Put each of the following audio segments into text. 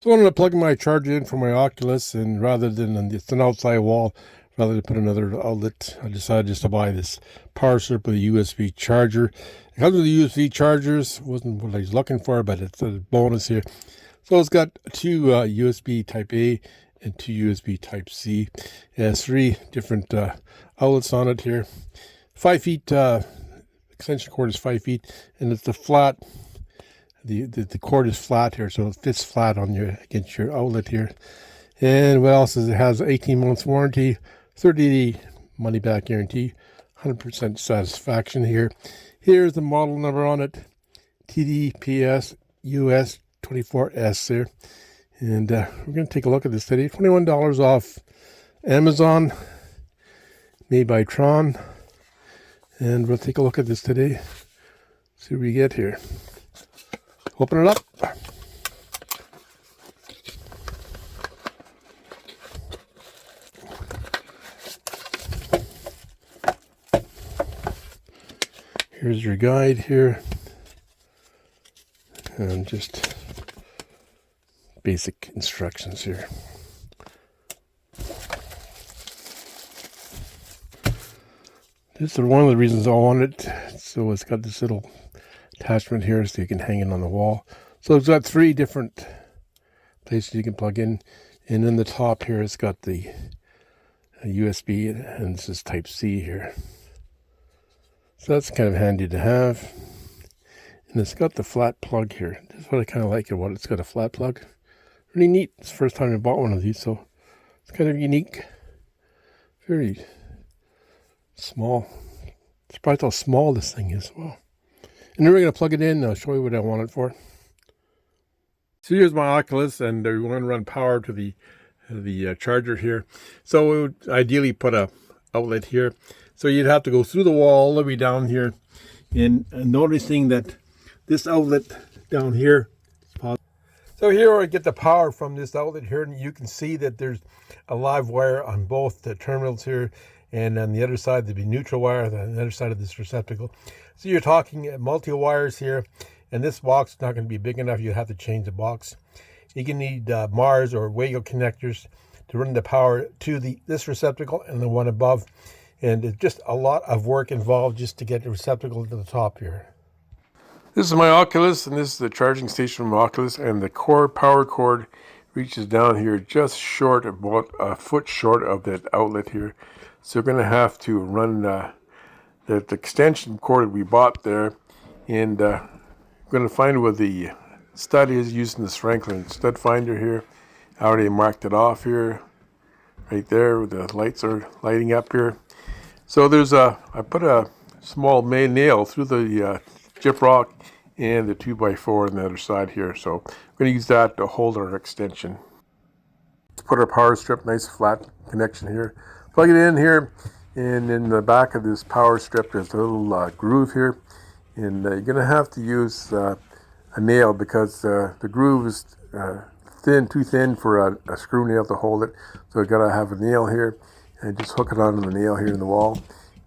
So I wanted to plug my charger in for my Oculus, and rather than it's an outside wall, rather than put another outlet, I decided just to buy this power strip with a USB charger. It comes with the USB chargers. Wasn't what I was looking for, but it's a bonus here. So it's got two USB Type A and two USB Type C. It has three different outlets on it here. 5 feet extension cord is 5 feet, and it's the flat. The cord is flat here, so it fits flat on against your outlet here. And what else is it? Has 18 months warranty, 30-day money back guarantee, 100% satisfaction here. Here's the model number on it, TDPS US 24S there. And we're going to take a look at this today. $21 off Amazon, made by Trond. And we'll take a look at this today. See what we get here. Open it up. Here's your guide here. And just basic instructions here. This is one of the reasons I want it. So it's got this little attachment here so you can hang it on the wall. So it's got three different places you can plug in, and in the top here it's got the USB, and this is Type C here. So that's kind of handy to have. And it's got the flat plug here. This is what I kind of like about it. It's got a flat plug. Really neat. It's the first time I bought one of these, so it's kind of unique. Very small. Surprised how small this thing is. Wow. And then we're going to plug it in, and I'll show you what I want it for. So here's my Oculus, and we want to run power to the charger here. So we would ideally put a outlet here. So you'd have to go through the wall all the way down here. And noticing that this outlet down here is positive. So here I get the power from this outlet here, and you can see that there's a live wire on both the terminals here. And on the other side, there'd be neutral wire on the other side of this receptacle. So you're talking multi-wires here, and this box is not going to be big enough. You have to change the box. You can need Mars or Wago connectors to run the power to this receptacle and the one above. And it's just a lot of work involved just to get the receptacle to the top here. This is my Oculus, and this is the charging station from Oculus, and the power cord reaches down here just short, about a foot short of that outlet here. So we're going to have to run the extension cord we bought there, and we're going to find where the stud is using this Franklin stud finder here. I already marked it off here, right there, where the lights are lighting up here. So I put a small main nail through the gyprock and the 2x4 on the other side here. So we're going to use that to hold our extension. Let's put our power strip, nice flat connection here. Plug it in here, and in the back of this power strip there's a little groove here, and you're going to have to use a nail because the groove is too thin for a screw nail to hold it. So you've got to have a nail here, and just hook it onto the nail here in the wall,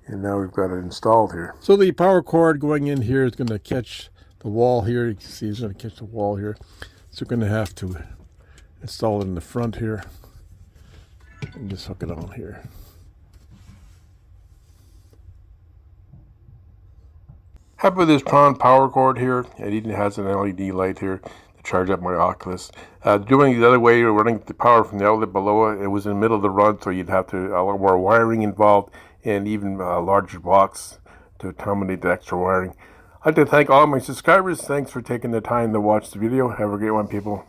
and now we've got it installed here. So the power cord going in here is going to catch the wall here. You can see it's going to catch the wall here. So we're going to have to install it in the front here. And just hook it on here. Happy with this Trond power cord here. It even has an LED light here to charge up my Oculus. Doing it the other way, running the power from the outlet below it was in the middle of the run, so you'd have to a lot more wiring involved, and even a larger box to accommodate the extra wiring. I'd like to thank all my subscribers. Thanks for taking the time to watch the video. Have a great one, people.